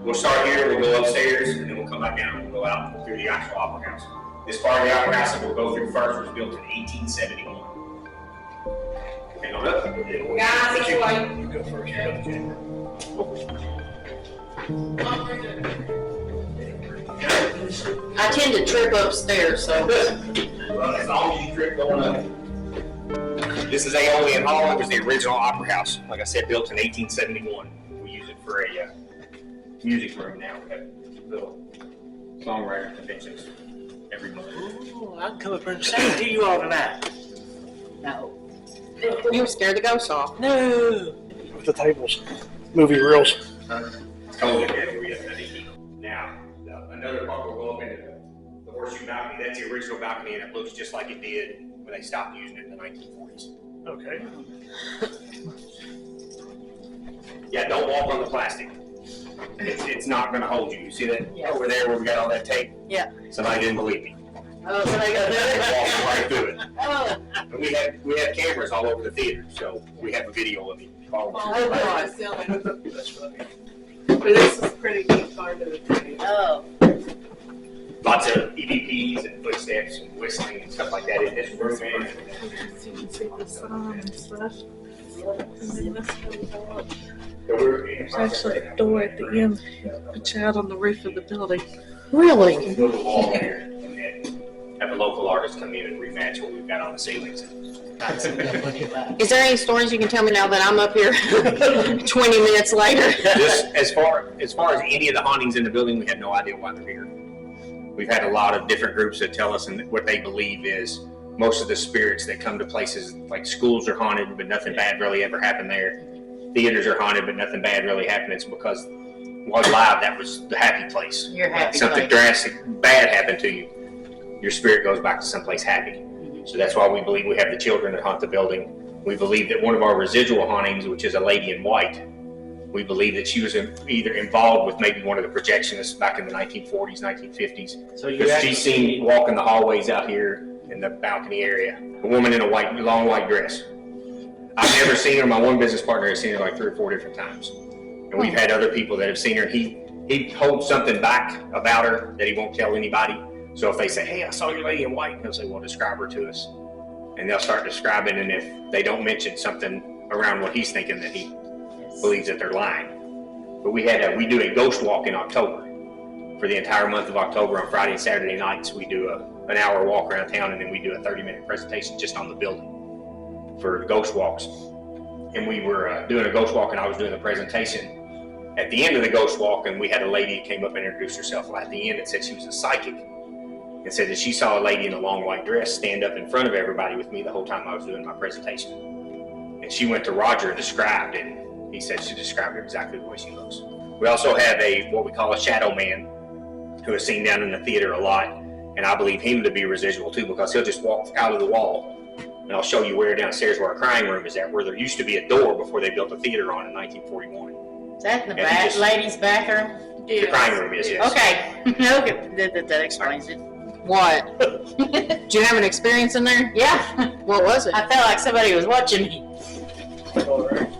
We'll start here, we'll go upstairs, and then we'll come back down and we'll go out through the actual opera house. This part of the opera house that we'll go through first was built in 1871. Hang on up. Guys, You go first. I tend to trip upstairs, so. Well, as long as you trip going up. This is Aeolian Hall. It was the original opera house. Like I said, built in 1871. We use it for a music room now. We have little songwriter conventions every month. Ooh, I can come up here and sing to you all tonight. No. You were scared the ghosts off. No. With the tables. Movie reels. Totally get over yet. Now, another part will go up into the horseshoe balcony. That's the original balcony, and it looks just like it did when they stopped using it in the 1940s. Okay. Yeah, don't walk on the plastic. It's not going to hold you. You see that over there where we got all that tape? Yeah. Somebody didn't believe me. Oh, so they go Walking right through it. Oh. And we have cameras all over the theater, so we have a video of me. Oh, God. That's funny. But this is pretty neat part of the thing. Oh. Lots of EVPs and footsteps and whistling and stuff like that in this room. So you can see the sun and stuff. And then this comes out. There's actually a door at the end, which out on the roof of the building. Really? Build a wall there and then have a local artist come in and rematch what we've got on the ceilings. Is there any stories you can tell me now that I'm up here 20 minutes later? Just as far as any of the hauntings in the building, we have no idea why they're here. We've had a lot of different groups that tell us, and what they believe is most of the spirits that come to places like schools are haunted, but nothing bad really ever happened there. Theaters are haunted, but nothing bad really happened. It's because while live, that was the happy place. Your happy Something place. drastic, bad happened to you, your spirit goes back to someplace happy. So that's why we believe we have the children that haunt the building. We believe that one of our residual hauntings, which is a lady in white, we believe that she was either involved with maybe one of the projectionists back in the 1940s, 1950s. So you Because she's seen walking the hallways out here in the balcony area. A woman in a long white dress. I've never seen her. My one business partner has seen her like 3 or 4 different times. And we've had other people that have seen her. He holds something back about her that he won't tell anybody. So if they say, "Hey, I saw your lady in white," he'll say, "Well, describe her to us." And they'll start describing, and if they don't mention something around what he's thinking, that he believes that they're lying. But we do a ghost walk in October. For the entire month of October, on Friday and Saturday nights, we do an hour walk around town, and then we do a 30-minute presentation just on the building for ghost walks. And we were doing a ghost walk, and I was doing the presentation. At the end of the ghost walk, and we had a lady who came up and introduced herself. At the end, it said she was a psychic, and said that she saw a lady in a long white dress stand up in front of everybody with me the whole time I was doing my presentation. And she went to Roger and described it. He said she described her exactly the way she looks. We also have what we call a shadow man, who is seen down in the theater a lot, and I believe him to be residual too, because he'll just walk out of the wall. And I'll show you where downstairs where our crying room is at, where there used to be a door before they built a theater on in 1941. Is that in the ladies' bathroom? The crying room is, yes. Okay. Okay. That explains it. What? Did you have an experience in there? Yeah. What was it? I felt like somebody was watching me. All right.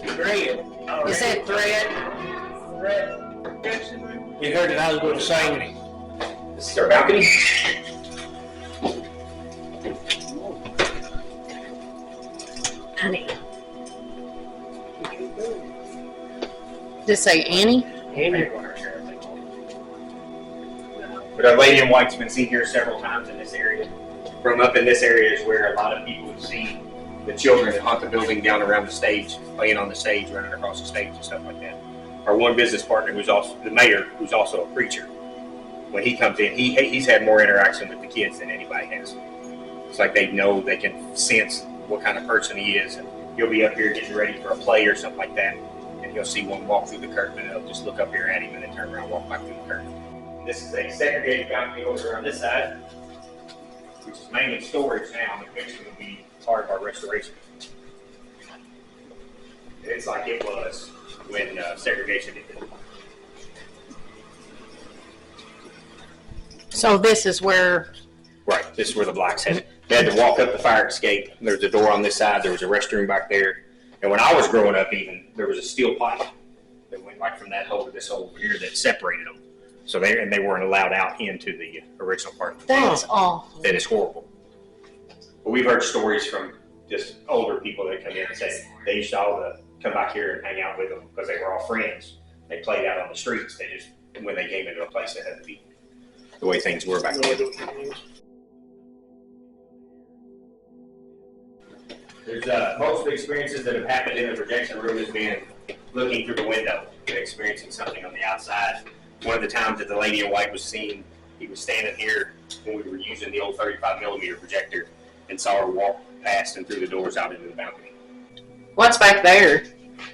Thread. You said thread? You heard that I was going to sing. This is our balcony. Annie. Did it say Annie? But our lady in white's been seen here several times in this area. From up in this area is where a lot of people have seen the children that haunt the building down around the stage, playing on the stage, running across the stage and stuff like that. Our one business partner, who's also the mayor, who's also a preacher, when he comes in, he's had more interaction with the kids than anybody has. It's like they know, they can sense what kind of person he is, and he'll be up here getting ready for a play or something like that, and he'll see one walk through the curtain, and they'll just look up here at him and then turn around and walk back through the curtain. This is a segregated balcony over on this side, which is mainly storage now, and eventually will be part of our restoration. It's like it was when segregation ended. So this is where, Right, this is where the blacks had it. They had to walk up the fire escape. There's a door on this side. There was a restroom back there. And when I was growing up, even there was a steel pipe that went like from that hole to this hole over here that separated them. So they weren't allowed out into the original part of the that's building. awful. That is horrible. But we've heard stories from just older people that come in and say they used to all come back here and hang out with them because they were all friends. They played out on the streets. They just, when they came into a place, that had to be the way things were back then. There's most of the experiences that have happened in the projection room has been looking through the window and experiencing something on the outside. One of the times that the lady in white was seen, he was standing here when we were using the old 35 millimeter projector and saw her walk past and through the doors out into the balcony. What's back there?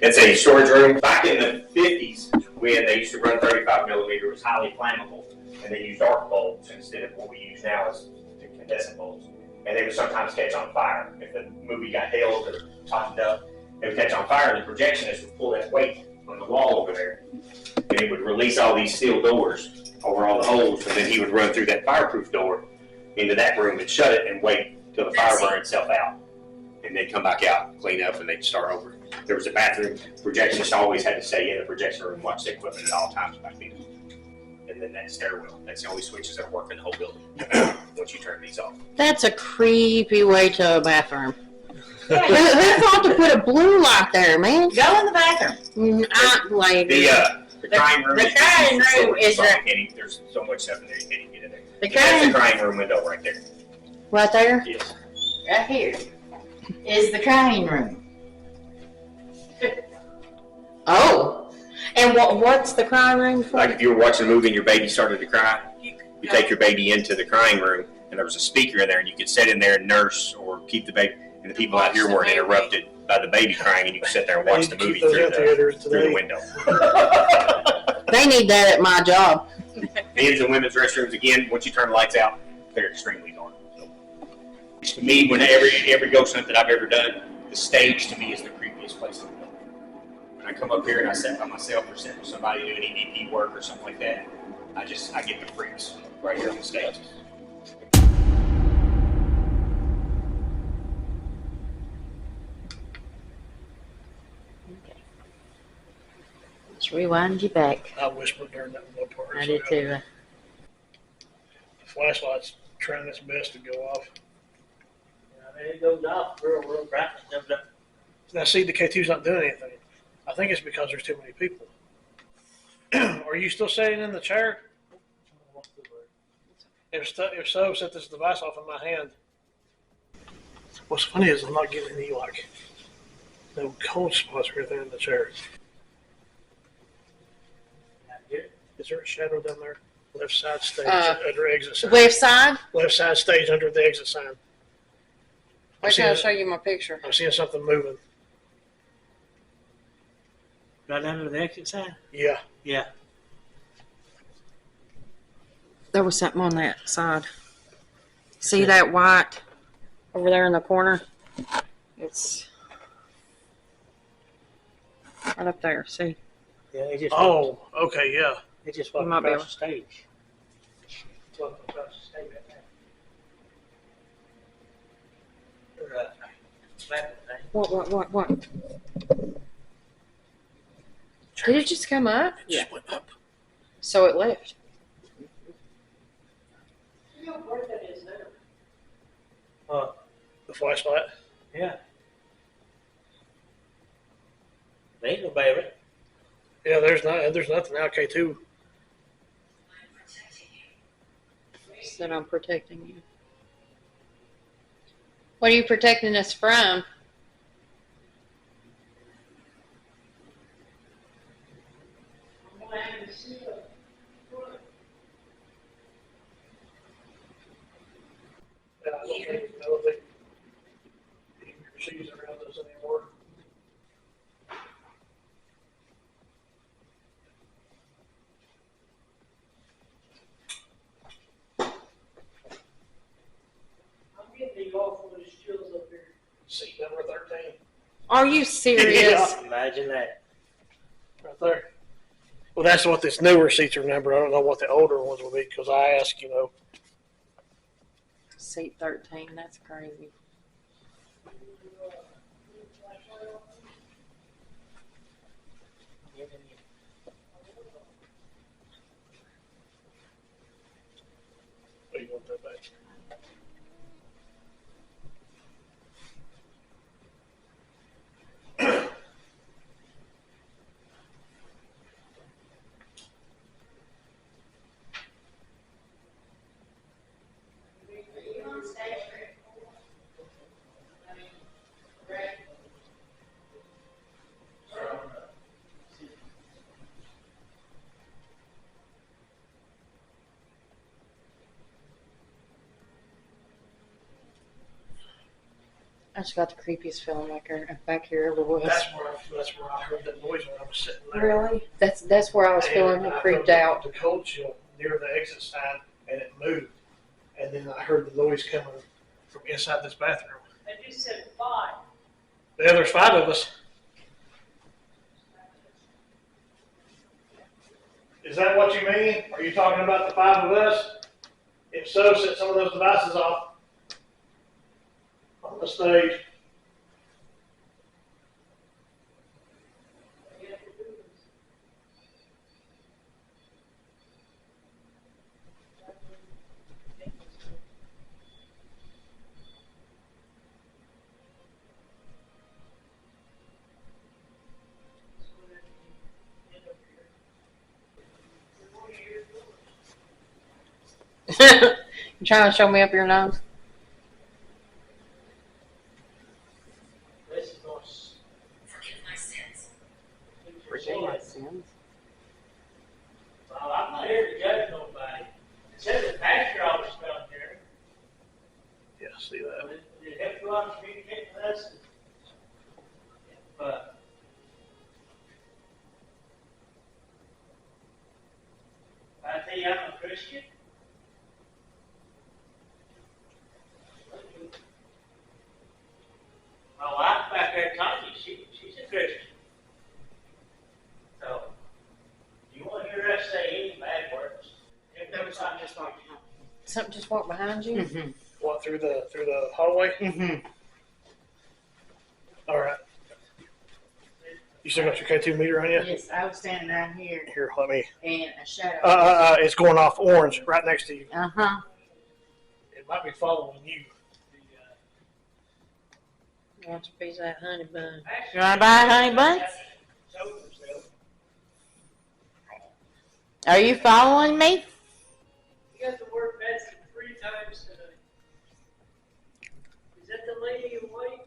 It's a storage room. Back in the 50s, they used to run 35 millimeter. It was highly flammable, and they used arc bulbs instead of what we use now as incandescent bulbs. And they would sometimes catch on fire. If the movie got held or tightened up, it would catch on fire, and the projectionist would pull that weight on the wall over there, and it would release all these steel doors over all the holes, and then he would run through that fireproof door into that room and shut it and wait till the fire burned itself out. And they'd come back out, clean up, and they'd start over. There was a bathroom. Projectionist always had to stay in the projection room and watch the equipment at all times back then. And then that stairwell. That's the only switches that work in the whole building once you turn these off. That's a creepy way to a bathroom. Who thought to put a blue light there, man? Go in the bathroom. The crying room. The crying room is there's so much stuff in there you can't even get in there. The That's the crying room window right there. right there? Yes. right here is the crying room. Oh, and what's the crying room for? Like if you were watching a movie and your baby started to cry, you take your baby into the crying room, and there was a speaker in there, and you could sit in there and nurse or keep the baby. And the people out here weren't interrupted by the baby crying, and you could sit there and watch the movie through the window. They need that at my job. Men's and women's restrooms, again, once you turn the lights out, they're extremely dark. So, to me, when every ghost hunt that I've ever done, the stage to me is the creepiest place in the world. When I come up here and I sit by myself or sit with somebody doing EVP work or something like that, I get the freaks right here on the stage. Let's rewind you back. I whispered during that one part. I did too. The flashlight's trying its best to go off. It goes off real bright. Now, see, the K2's not doing anything. I think it's because there's too many people. Are you still sitting in the chair? If so, set this device off in my hand. What's funny is I'm not getting any, no cold spots or anything in the chair. Is there a shadow down there? Left side stage under exit sign. Left side? Left side stage under the exit sign. Wait till I show you my picture. I'm seeing something moving. Right under the exit sign? Yeah. Yeah. There was something on that side. See that white over there in the corner? It's right up there. See? Yeah, it just Oh, okay, yeah. it just You walked might be across able- the stage. It's walking across the stage right now. Right. Slapping thing. What? Did it just come up? It just went up. So it left. The flashlight. Yeah. There ain't no baby. Yeah, there's nothing now. K2. Said I'm protecting you. What are you protecting us from? I don't think she's around us anymore. I'm getting awful with his chills up here. Seat number 13. Are you serious? Yeah. Imagine that. Right there. Well, that's what this newer seats remember. I don't know what the older ones will be because I asked, Seat 13, that's crazy. What do you want that back? I just got the creepiest feeling back here ever was. That's where I heard that noise when I was sitting there. Really? That's where I was feeling And I creeped heard out. the cold chill near the exit sign, and it moved. And then I heard the noise coming from inside this bathroom. I just said 5. Yeah, there's 5 of us. Is that what you mean? Are you talking about the 5 of us? If so, set some of those devices off on the stage. You trying to show me up your nose? This is us. Forgive my sins. Well, I'm not here to judge nobody. It says the pastor office down here. Yeah, see that. Did it have to go out and communicate with us? But I tell you, I'm a Christian. My wife back there, Tanya, she's a Christian. So, you won't hear us say any bad words. Something just walked behind you? Mm-hmm. What, through the hallway? Mm-hmm. All right. You still got your K2 meter on you? Yes, I was standing right here Here, let me. and a shadow. It's going off orange right next to you. Uh-huh. It might be following you. Wants a piece of that honey bun. You want to buy a honey bun? Are you following me? You got the word Betsy 3 times today. Is that the lady in white?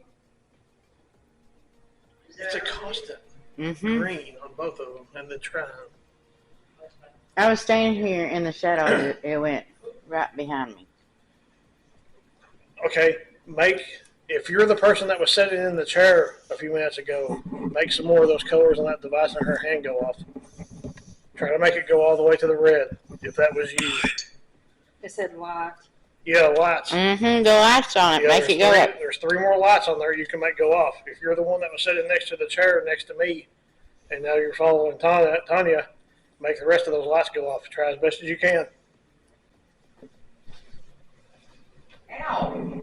Is that It's a her? constant Mm-hmm. green on both of them, and the trying. I was standing here in the shadow. It went right behind me. Okay, if you're the person that was sitting in the chair a few minutes ago, make some more of those colors on that device and her hand go off. Try to make it go all the way to the red, if that was you. It said light. Yeah, lights. Mm-hmm. The lights on it. Yeah, Make it go up. there's 3 more lights on there you can make go off. If you're the one that was sitting next to the chair next to me, and now you're following Tanya, make the rest of those lights go off. Try as best as you can. Ow!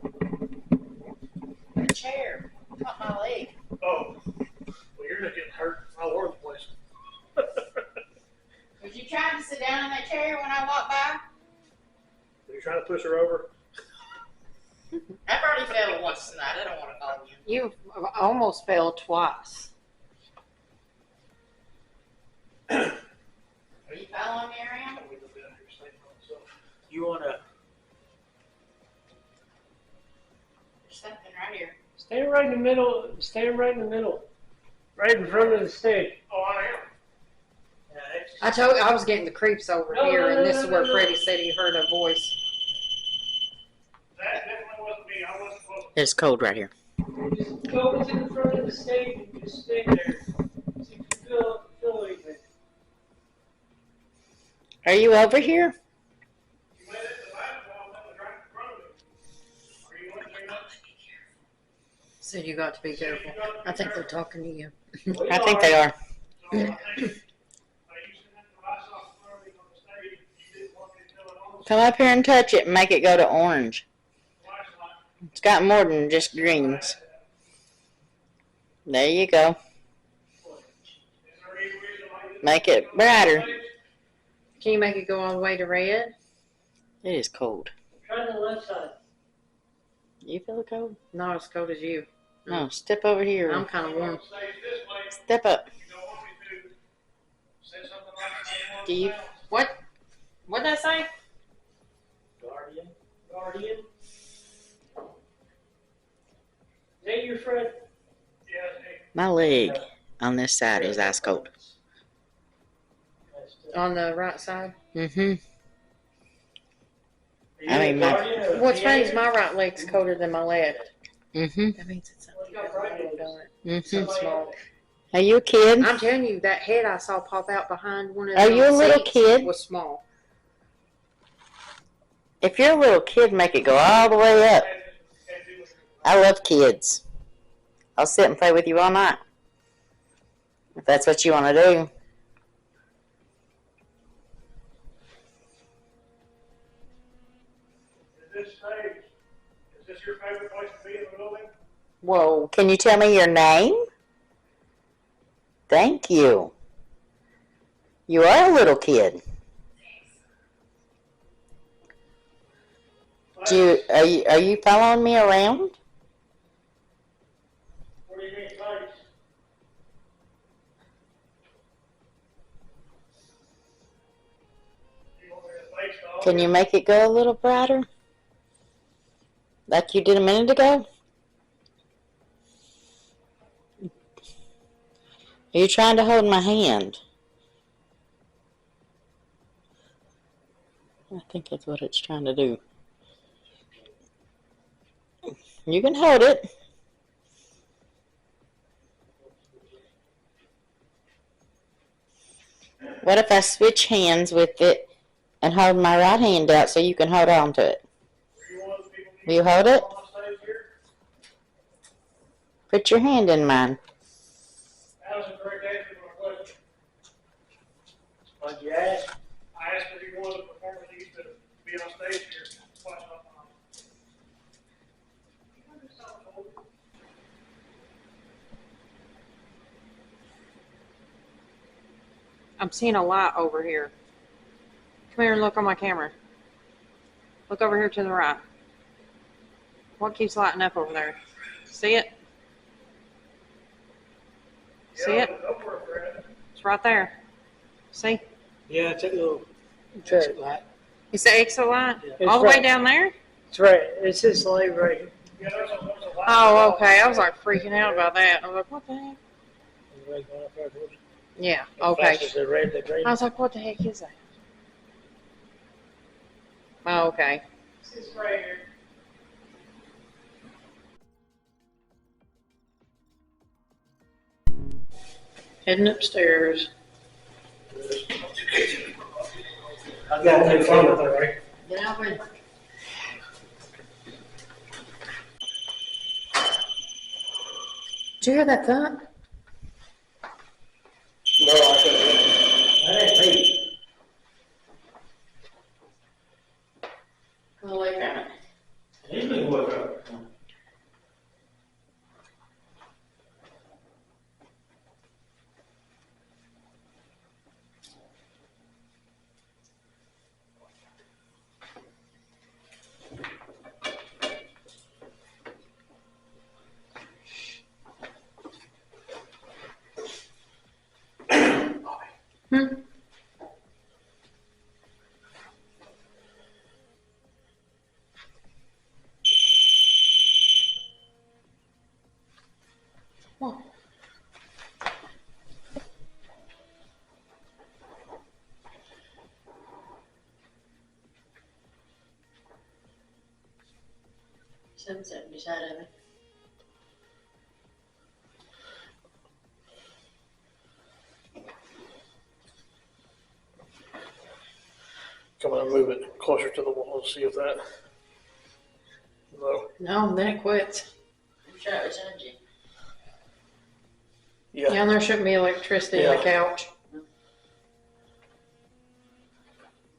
The chair caught my leg. Oh, well, you're just getting hurt all over the place. Was you trying to sit down in that chair when I walked by? Are you trying to push her over? I've already fell once tonight. I don't want to call you. You almost fell twice. Are you following me around? You want to There's something right here. stand right in the middle, right in front of the stage. Oh, I am. I told you I was getting the creeps over No, here, no, and this no, is no, where no. Freddie said he heard a voice. That definitely wasn't me. I wasn't supposed It's cold right here. Just go to the front of the stage and just stay there. See if you feel anything. Are you over here? You went at the last one that was right in front of me. Are you going to bring up? Said you got to be careful. I think they're talking to you. I think they are. So I think, are you sitting in Come up here and touch it and make it go to orange. It's got more than just greens. There you go. Make it brighter. Can you make it go all the way to red? It is cold. Try the left side. You feel cold? Not as cold as you. No, step over here. I'm kind of warm. Step up. Do you? What? What'd I say? Guardian. Is that your friend? My leg on this side is ice cold. On the right side? Mm-hmm. I mean, What's funny is my right leg's colder than my left. Mm-hmm. That means it's something don't it? Mm-hmm. Something small. Are you a kid? I'm telling you, that head I saw pop out behind one of Are the you a little seats kid? was small. If you're a little kid, make it go all the way up. I love kids. I'll sit and play with you all night. If that's what you want to do. At this stage, is this your favorite place to be in the building? Whoa. Can you tell me your name? Thank you. You are a little kid. Are you following me around? What do you mean, place? You want me to face the Can you make it go a little brighter? Like you did a minute ago? Are you trying to hold my hand? I think that's what it's trying to do. You can hold it. What if I switch hands with it and hold my right hand out so you can hold on to it? Will you hold it? Put your hand in mine. That was a great answer to my question. What'd you ask? I asked if he wanted a performer that used to be on stage here. Watch up on I'm seeing a light over here. Come here and look on my camera. Look over here to the right. What keeps lighting up over there? See it? See it? It's right there. See? Yeah, it's a little exit light. It's the exit light? It's All the way right. down there? It's right. It's this light right here. Yeah, there's a light. Oh, okay. I was like freaking out about that. I was like, what the heck? The light going up there towards you. Yeah, As okay. fast as the red, the green. I was like, what the heck is that? Oh, okay. This is right here. Heading upstairs. I got no fun with it, right? Get out with Did you hear that thump? No, I couldn't. That ain't me. Go away from it. He's been woke up. Sunset beside of it. Come on, move it closer to the wall to see if that. No. No, then it quits. I'm sure it was energy. Yeah. Yeah, and there shouldn't be electricity in the couch.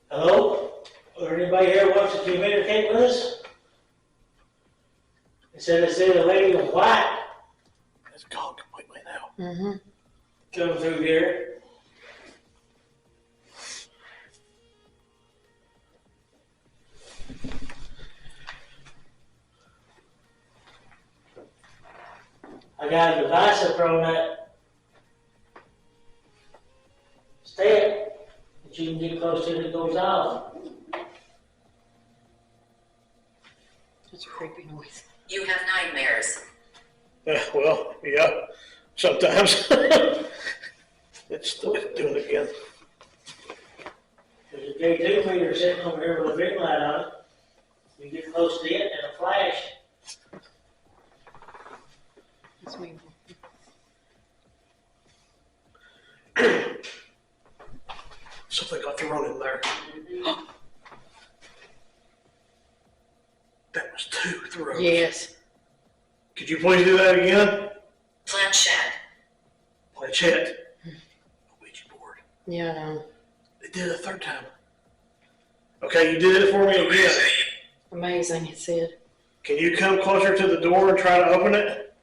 Hello? Are you Anybody here wants to communicate with us? It said the lady in white It's gone completely now. Mm-hmm. come through here. I got a device up on that stand that you can get close to that goes off. It's a creepy noise. You have nightmares. Well, yeah, sometimes. It's doing it again. There's a J2 meter sitting over here with a ring light on it. You get close to it and a flash. It's me. Something got thrown in there. That was 2 throws. Yes. Could you please do that again? Planchette. Planchette. Ouija board. Yeah, I know. They did it a 3rd time. Okay, you did it for me again. Amazing, it said. Can you come closer to the door and try to open it?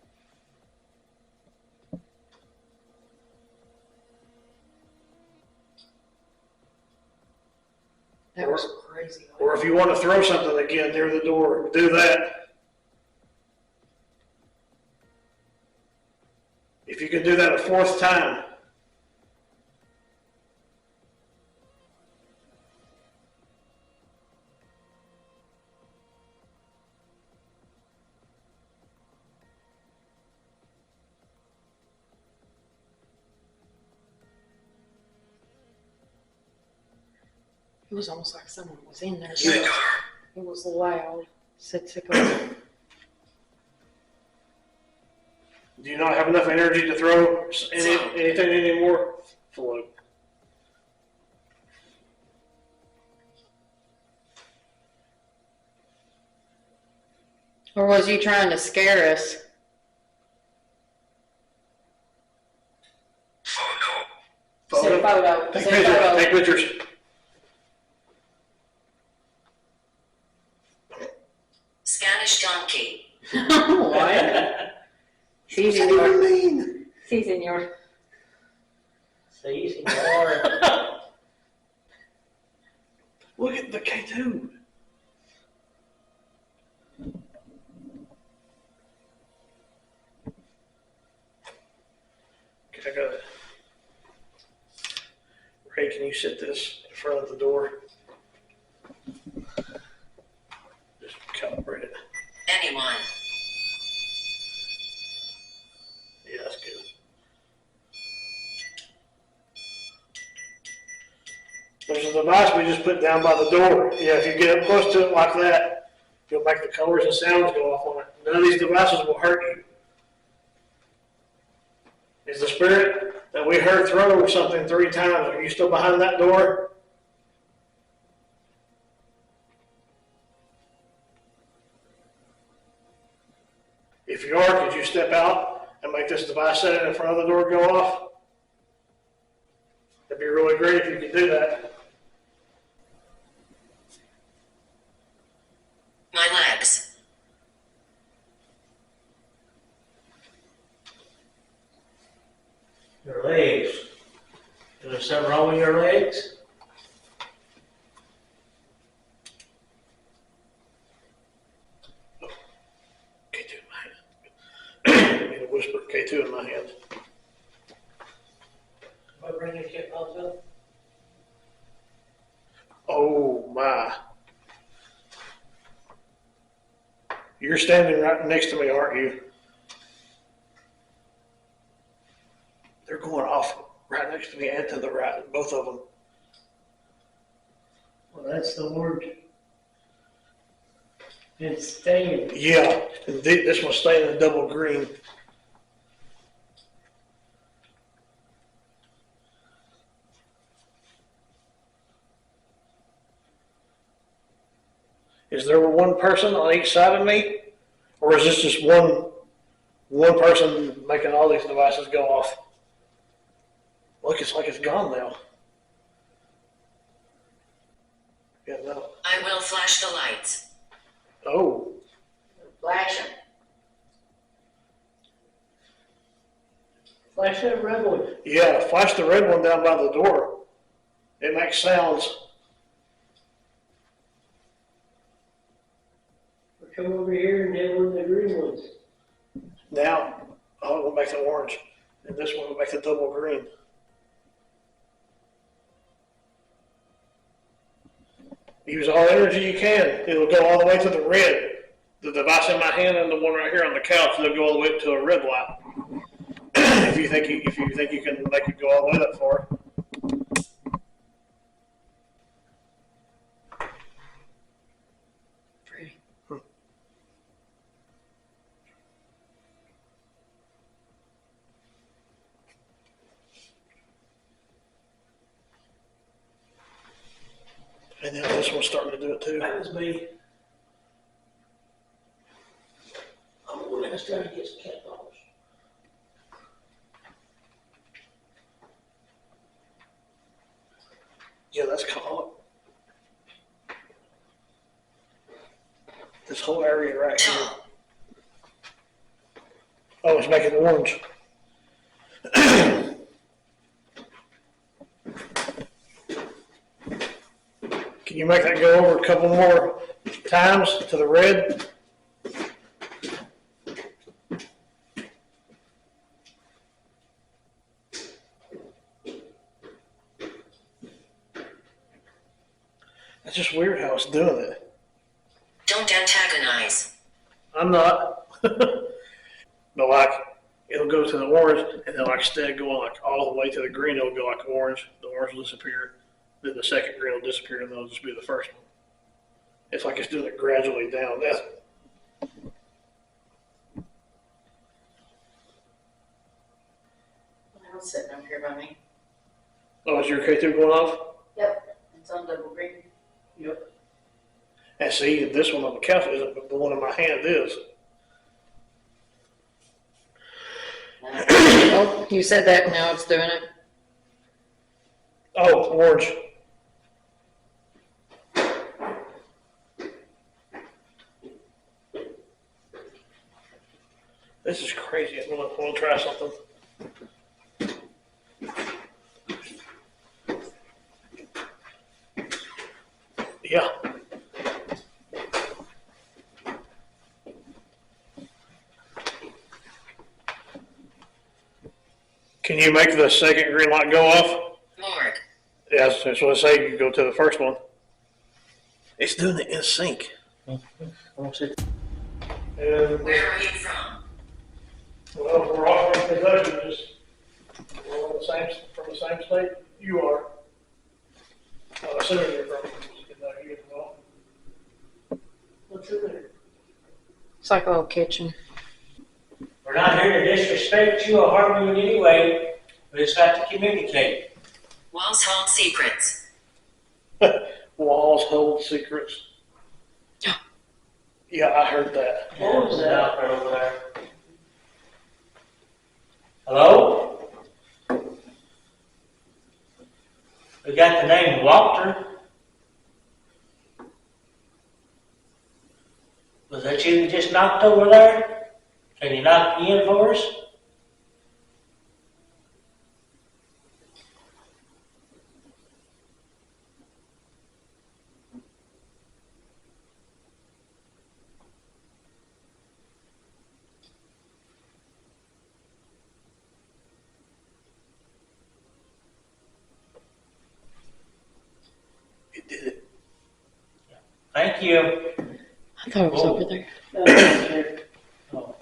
That was crazy. Or if you want to throw something again near the door, do that. If you can do that a 4th time. It was almost like someone was in there. Yeah. It was loud. Said sickle. Do you not have enough energy to throw anything anymore? Float. Or was you trying to scare us? Said photo. Take Said pictures. photo. Take pictures. Spanish donkey. What? Sí, What do señor. you mean? Sí, señor. See, more. Look at the K2. Okay, I got it. Ray, can you sit this in front of the door? Just calibrate it. Anyone. Yeah, that's good. There's a device we just put down by the door. Yeah, if you get up close to it like that, you'll make the colors and sounds go off on it. None of these devices will hurt you. Is the spirit that we heard throw something 3 times, are you still behind that door? If you are, could you step out and make this device set in front of the door go off? That'd be really great if you could do that. My legs. Your legs. Is there something wrong with your legs? K2 in my hand. I need to whisper K2 in my hand. What bring your kid up? Oh my. You're standing right next to me, aren't you? They're going off right next to me and to the right, both of them. Well, that's the word. It's staying. Yeah, and this one's staying in double green. Is there one person on each side of me? Or is this just one person making all these devices go off? Look, it's like it's gone now. Yeah, no. I will flash the lights. Oh, Flash them. Flash that red one. yeah, flash the red one down by the door. It makes sounds. Or come over here and then one of the green ones. Now, oh, we'll make the orange. And this one will make the double green. Use all energy you can. It'll go all the way to the red. The device in my hand and the one right here on the couch, they'll go all the way up to a red light. if you think you can make it go all the way that far. Pretty. And now this one's starting to do it too. That was me. Let's try to get some cat balls. Yeah, that's calm. This whole area right here. Oh, it's making orange. Can you make that go over a couple more times to the red? It's just weird how it's doing it. Don't antagonize. I'm not. But like, it'll go to the orange, and then like instead of going like all the way to the green, it'll go like orange. The orange will disappear. Then the second green will disappear, and then it'll just be the first one. It's like it's doing it gradually down. That's I was sitting over here by me. oh, is your K2 going off? Yep. It's on double green. Yep. And see, this one on the couch isn't, but the one in my hand is. Oh, you said that, now it's doing it. Oh, orange. This is crazy. I'm gonna try something. Yeah. Can you make the second green light go off? Morgue. Yeah, that's what I say. You go to the first one. It's doing it in sync. And, Where are you from? well, we're all from Kentucky, just we're on from the same state you are. I'm assuming you're from Kentucky as well. What's in there? It's like a little kitchen. We're not here to disrespect you or harm you in any way. We just have to communicate. Walls hold secrets. Walls hold secrets. Yeah, I heard that. What was that? Out there over there. Hello? We got the name Walter. Was that you that just knocked over there? Can you knock me in for us? It did it. Thank you. I thought it was over there. No, it's there. Oh.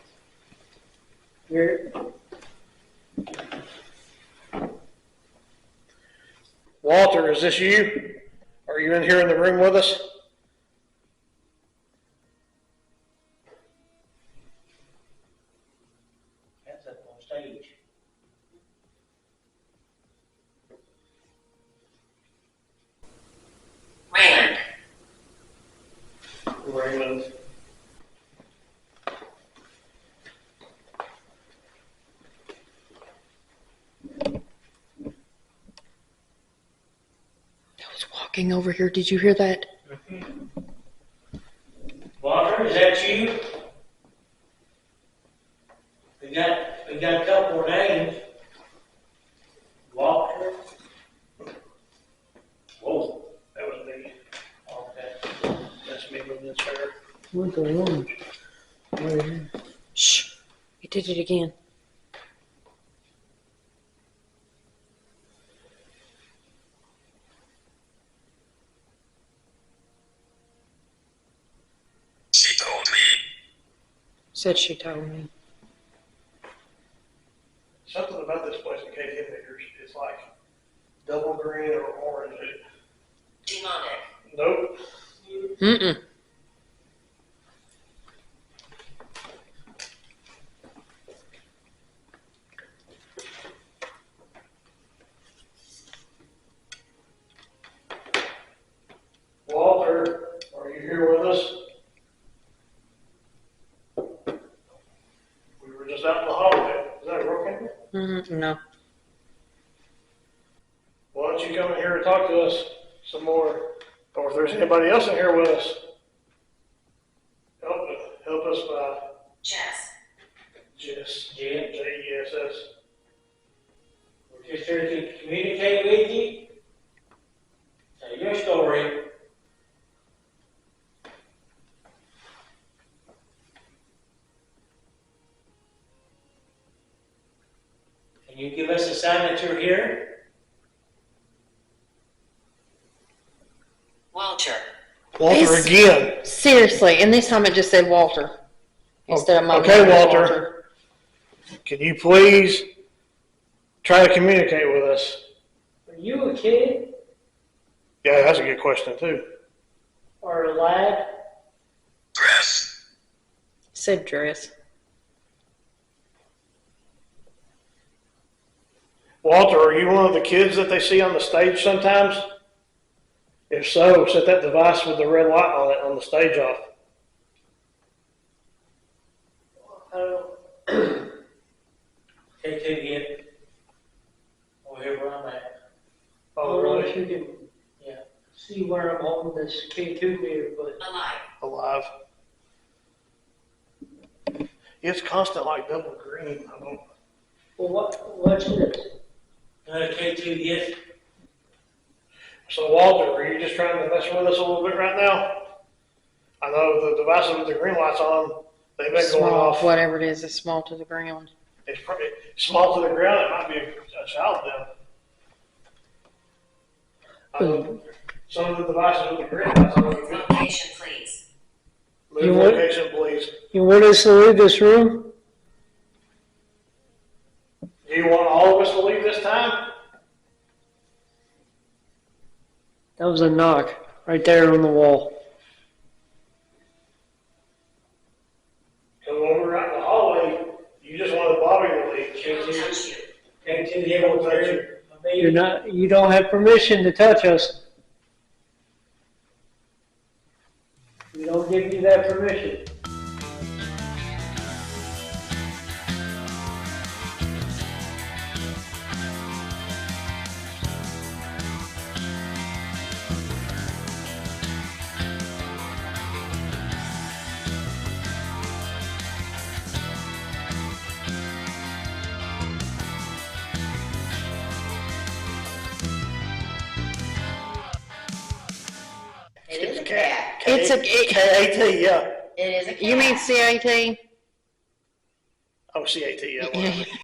Here. Walter, is this you? Are you in here in the room with us? That's up on stage. Raymond. Raymond. I was walking over here. Did you hear that? Walter, is that you? We got a couple of names. Walter. Whoa. That was me. Okay. That's me moving the chair. What's the one? Shh. You did it again. She told me. Said she told me. Something about this place in KTM meters, it's like double green or orange. Demonic. Nope. Mm-mm. Walter, are you here with us? We were just out in the hallway. Is that a real camera? No. Why don't you come in here and talk to us some more? Or if there's anybody else in here with us, help us by Jess. Jess. Jen. Jess. We're just here to communicate with you. Tell your story. Can you give us a sign that you're here? Walter. Walter It's- again. Seriously, and this time it just said Walter instead of my Okay, name is Walter. Can you please try to communicate with us? Are you a kid Yeah, that's a good question too. or a lad? Dress. Said dress. Walter, are you one of the kids that they see on the stage sometimes? If so, set that device with the red light on it on the stage off. I don't. Take it again. Over here where I'm at. I Oh, don't know if really? you can. Yeah. See where I'm holding this K2 meter, but Alive. Alive. It's constant like double green. I don't. well, what's this? Another K2 yet? So Walter, are you just trying to mess with us a little bit right now? I know the devices with the green lights on, they've been going Small, off. whatever it is small to the ground. It's pretty small to the ground. It might be a child then. I know some of the devices with the green lights on. Location, please. Move You what? location, please. You want us to leave this room? Do you want all of us to leave this time? That was a knock right there on the wall. Because when we were out in the hallway, you just wanted Bobby to leave. K2. K2 yet over there. You don't have permission to touch us. We don't give you that permission. It is a cat. It's a- K-A-T, yeah. It is a cat. You mean CAT? Oh, C-A-T, yeah. whatever.